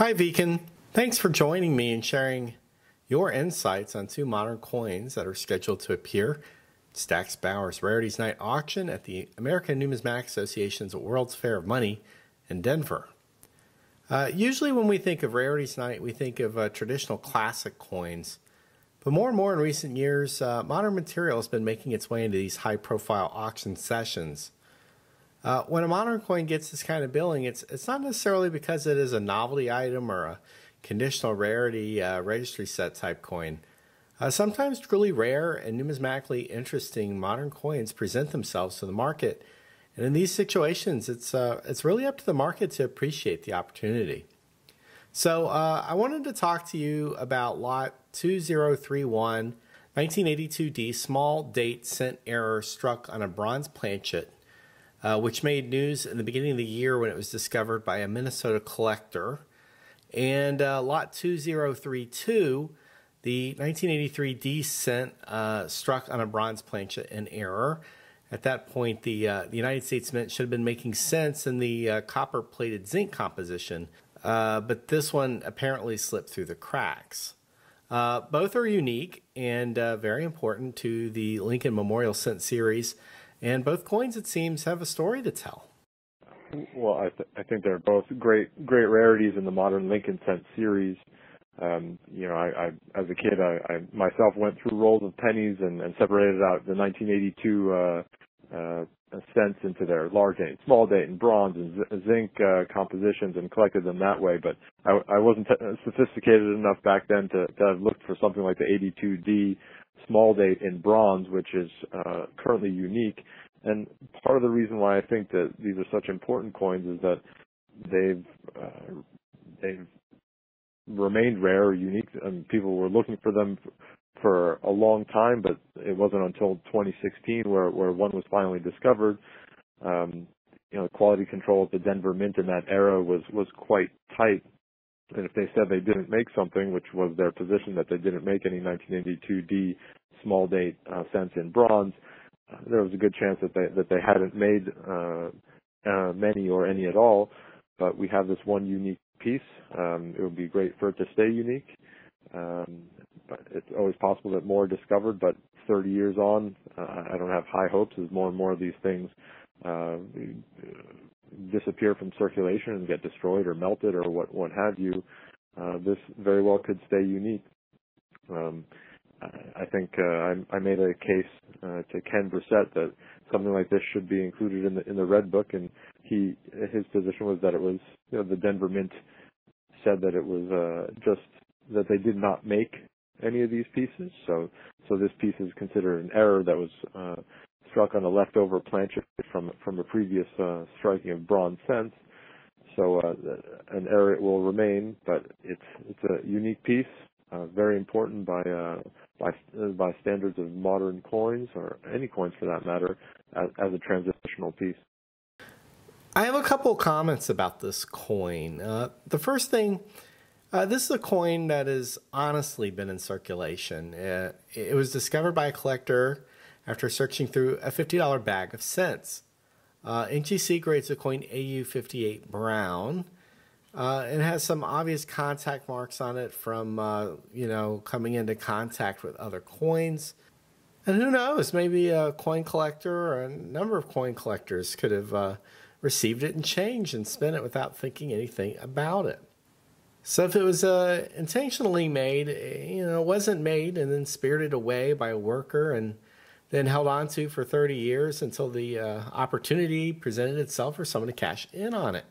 Hi, Vicken. Thanks for joining me and sharing your insights on two modern coins that are scheduled to appear at Stack's Bowers Rarities Night auction at the American Numismatics Association's World's Fair of Money in Denver. Usually when we think of Rarities Night, we think of traditional classic coins. But more and more in recent years, modern material has been making its way into these high-profile auction sessions. When a modern coin gets this kind of billing, it's not necessarily because it is a novelty item or a conditional rarity registry set type coin. Sometimes truly rare and numismatically interesting modern coins present themselves to the market. And in these situations, it's really up to the market to appreciate the opportunity. So I wanted to talk to you about lot 2031 1982D small date cent error struck on a bronze planchet, which made news in the beginning of the year when it was discovered by a Minnesota collector. And lot 2032, the 1983 D cent struck on a bronze planchet in error. At that point, the United States Mint should have been making sense in the copper-plated zinc composition, but this one apparently slipped through the cracks. Both are unique and very important to the Lincoln Memorial Cent series, and both coins, it seems, have a story to tell. Well, I think they're both great rarities in the modern Lincoln Cent series. I as a kid, I myself went through rolls of pennies and separated out the 1982 cents into their large date, small date, and bronze and zinc compositions and collected them that way. But I wasn't sophisticated enough back then to have looked for something like the 82D small date in bronze, which is currently unique. And part of the reason why I think that these are such important coins is that they've remained rare or unique, and people were looking for them for a long time, but it wasn't until 2016 where one was finally discovered. Quality control at the Denver Mint in that era was quite tight. And if they said they didn't make something, which was their position, that they didn't make any 1982D small date cents in bronze, there was a good chance that they hadn't made many or any at all. But we have this one unique piece. It would be great for it to stay unique. But it's always possible that more are discovered. But 30 years on, I don't have high hopes as more and more of these things disappear from circulation and get destroyed or melted or what have you. This very well could stay unique. I think I made a case to Ken Brissett that something like this should be included in the Red Book, and his position was that it was the Denver Mint said that it was just that they did not make any of these pieces. So this piece is considered an error that was struck on a leftover planchet from a previous striking of bronze cents. So an error it will remain, but it's a unique piece, very important by standards of modern coins, or any coins for that matter, as a transitional piece. I have a couple comments about this coin. The first thing, this is a coin that has honestly been in circulation. It was discovered by a collector after searching through a $50 bag of cents. NGC grades the coin AU58 brown. It has some obvious contact marks on it from, coming into contact with other coins. And who knows, maybe a coin collector or a number of coin collectors could have received it and changed and spent it without thinking anything about it. So if it was intentionally made, it wasn't made and then spirited away by a worker and then held on to for 30 years until the opportunity presented itself for someone to cash in on it.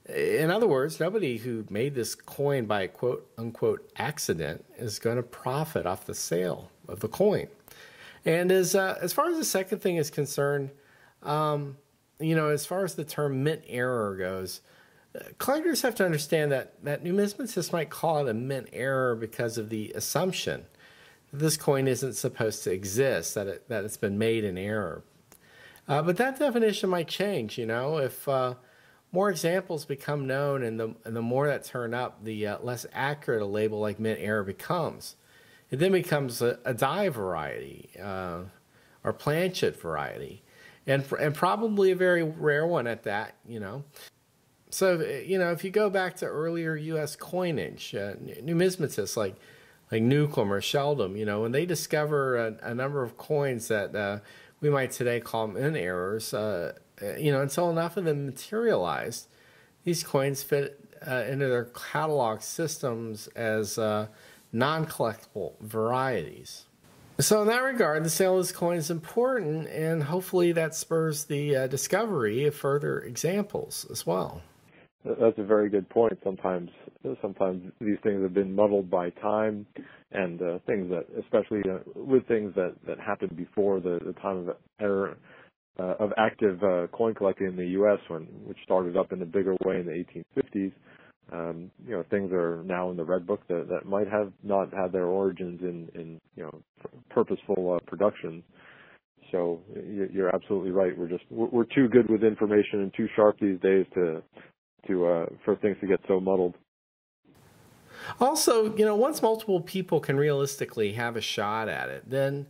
In other words, nobody who made this coin by quote-unquote accident is going to profit off the sale of the coin. And as far as the second thing is concerned, as far as the term mint error goes, collectors have to understand that numismatists might call it a mint error because of the assumption that this coin isn't supposed to exist, that it's been made in error. But that definition might change, if more examples become known, and the more that turn up, the less accurate a label like mint error becomes. It then becomes a die variety or planchet variety, and probably a very rare one at that. So, if you go back to earlier U.S. coinage, numismatists like Newcomb or Sheldon, when they discover a number of coins that we might today call them in errors, until enough of them materialized, these coins fit into their catalog systems as non-collectible varieties. So in that regard, the sale of this coin is important, and hopefully that spurs the discovery of further examples as well. That's a very good point. Sometimes these things have been muddled by time, and things that, especially with things that happened before the time of era of active coin collecting in the U.S., which started up in a bigger way in the 1850s. Things are now in the Red Book that might have not had their origins in purposeful production. So you're absolutely right. We're too good with information and too sharp these days for things to get so muddled. Also, once multiple people can realistically have a shot at it, then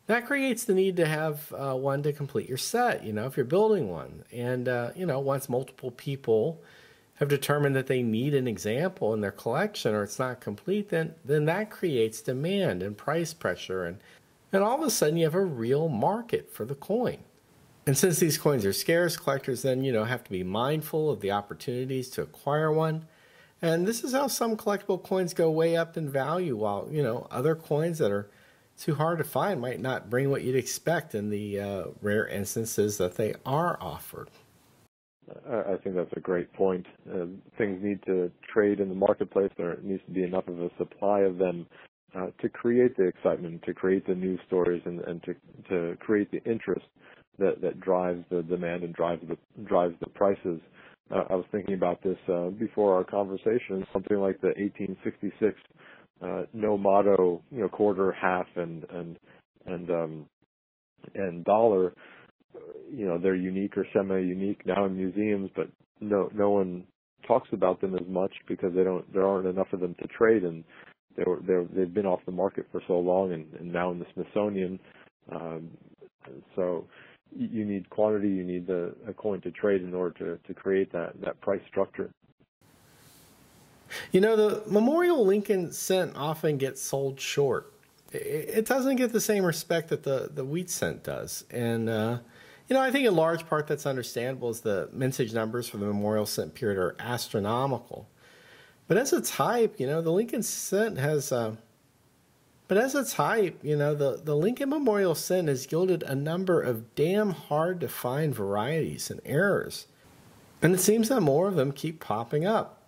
that creates the need to have one to complete your set, if you're building one. And, once multiple people have determined that they need an example in their collection or it's not complete, then that creates demand and price pressure. And all of a sudden you have a real market for the coin. And since these coins are scarce, collectors then, have to be mindful of the opportunities to acquire one. And this is how some collectible coins go way up in value, while, other coins that are too hard to find might not bring what you'd expect in the rare instances that they are offered. I think that's a great point. Things need to trade in the marketplace. There needs to be enough of a supply of them to create the excitement, to create the news stories, and to create the interest that drives the demand and drives the prices. I was thinking about this before our conversation. Something like the 1866 no motto, quarter, half, and dollar. They're unique or semi-unique now in museums, but no one talks about them as much because there aren't enough of them to trade, and they've been off the market for so long, and now in the Smithsonian. So you need quantity, you need a coin to trade in order to create that price structure. The Memorial Lincoln cent often gets sold short. It doesn't get the same respect that the wheat cent does. And, I think in large part that's understandable, as the mintage numbers for the Memorial cent period are astronomical. But as a type, the Lincoln cent has... But as a type, the Lincoln Memorial cent has yielded a number of damn hard to find varieties and errors. And it seems that more of them keep popping up.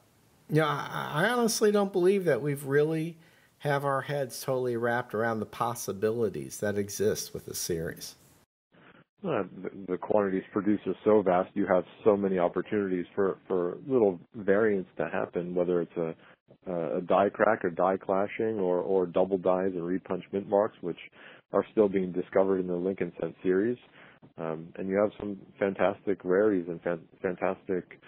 I honestly don't believe that we've really have our heads totally wrapped around the possibilities that exist with the series. The quantities produced are so vast. You have so many opportunities for little variants to happen, whether it's a die crack or die clashing or double dies and repunch mint marks, which are still being discovered in the Lincoln cent series. And you have some fantastic rarities and fantastic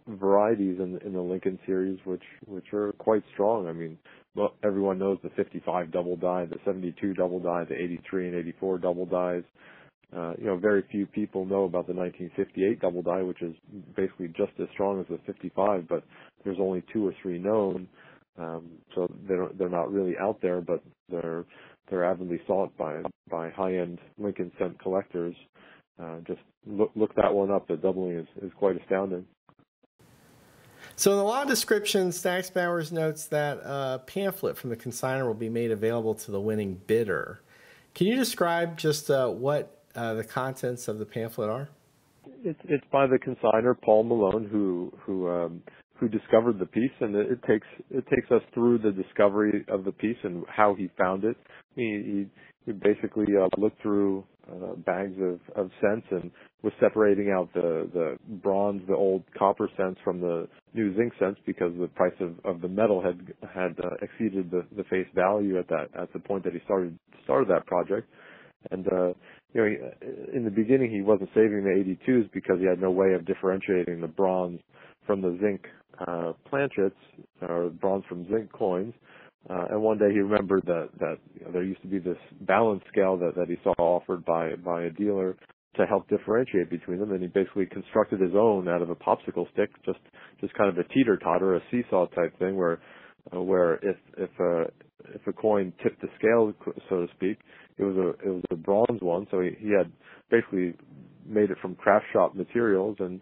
varieties in the Lincoln series, which are quite strong. I mean, well, everyone knows the 55 double die, the 72 double die, the 83 and 84 double dies. Very few people know about the 1958 double die, which is basically just as strong as the 55, but there's only 2 or 3 known. So they're not really out there, but they're avidly sought by high-end Lincoln cent collectors. Just look that one up. The doubling is quite astounding. So in the law description, Stacks Bowers notes that a pamphlet from the consignor will be made available to the winning bidder. Can you describe just what the contents of the pamphlet are? It's by the consignor, Paul Malone, who discovered the piece, and it takes us through the discovery of the piece and how he found it. He basically looked through bags of cents and was separating out the bronze, the old copper cents from the new zinc cents because the price of the metal had exceeded the face value at the point that he started that project. And in the beginning he wasn't saving the 82s because he had no way of differentiating the bronze from the zinc planchets, or bronze from zinc coins. And one day he remembered that there used to be this balance scale that he saw offered by a dealer to help differentiate between them, and he basically constructed his own out of a popsicle stick, just kind of a teeter-totter, a seesaw type thing, where if a coin tipped the scale, so to speak, it was a bronze one. So he had basically made it from craft shop materials, and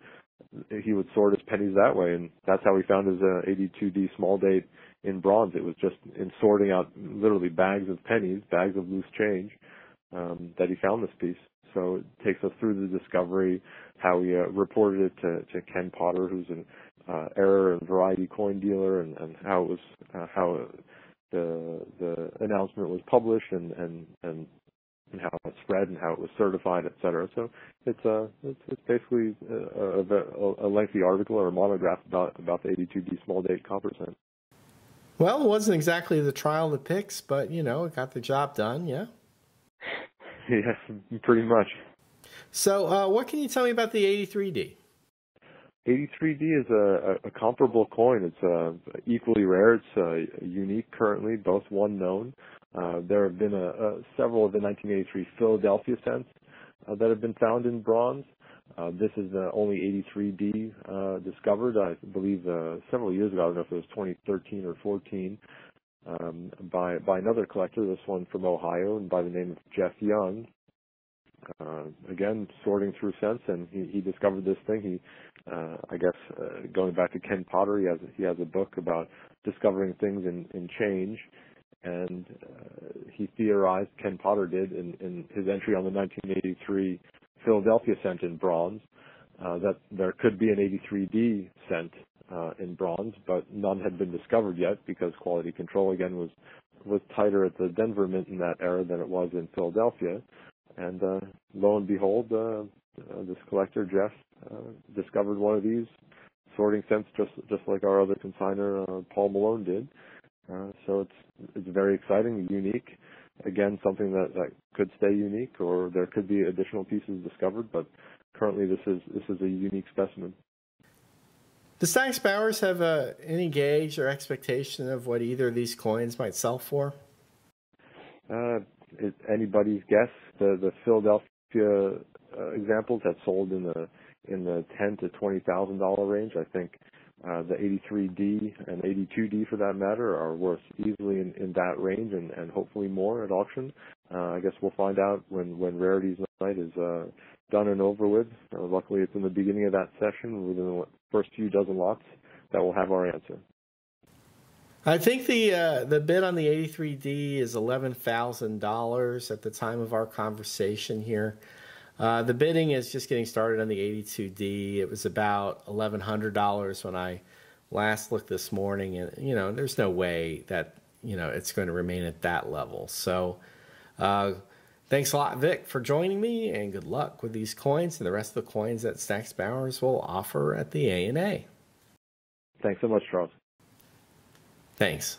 he would sort his pennies that way, and that's how he found his 82D small date in bronze. It was just in sorting out literally bags of pennies, bags of loose change, that he found this piece. So it takes us through the discovery, how he reported it to Ken Potter, who's an error and variety coin dealer, and how it was how the announcement was published, and how it spread, and how it was certified, etc. So it's basically a lengthy article or a monograph about the 82D small date copper cent. Well, it wasn't exactly the trial of the picks, but it got the job done. Yeah. Yes, pretty much. So, what can you tell me about the 83D? 83D is a comparable coin. It's equally rare. It's unique currently, both one known. There have been several of the 1983 Philadelphia cents that have been found in bronze. This is the only 83D discovered, I believe, several years ago. I don't know if it was 2013 or 14, by another collector, this one from Ohio, and by the name of Jeff Young. Again, sorting through cents, and he discovered this thing. He, I guess, going back to Ken Potter, he has a book about discovering things in change, and he theorized, Ken Potter did, in his entry on the 1983 Philadelphia cent in bronze, that there could be an 83D cent in bronze, but none had been discovered yet because quality control again was tighter at the Denver Mint in that era than it was in Philadelphia. And lo and behold, this collector Jeff discovered one of these sorting cents, just like our other consignor Paul Malone did. So it's very exciting, unique. Again, something that could stay unique, or there could be additional pieces discovered. But currently, this is a unique specimen. Does Stax Bowers have any gauge or expectation of what either of these coins might sell for? It's anybody's guess. The Philadelphia examples have sold in the $10,000 to $20,000 range. I think the 83D and 82D, for that matter, are worth easily in that range, and hopefully more at auction. I guess we'll find out when Rarities night is done and over with. Luckily, it's in the beginning of that session, within the first few dozen lots, that will have our answer. I think the bid on the 83D is $11,000 at the time of our conversation here. The bidding is just getting started on the 82D. It was about $1,100 when I last looked this morning, and there's no way that it's going to remain at that level. So thanks a lot, Vic, for joining me, and good luck with these coins and the rest of the coins that Stax Bowers will offer at the ANA. Thanks so much, Charles. Thanks.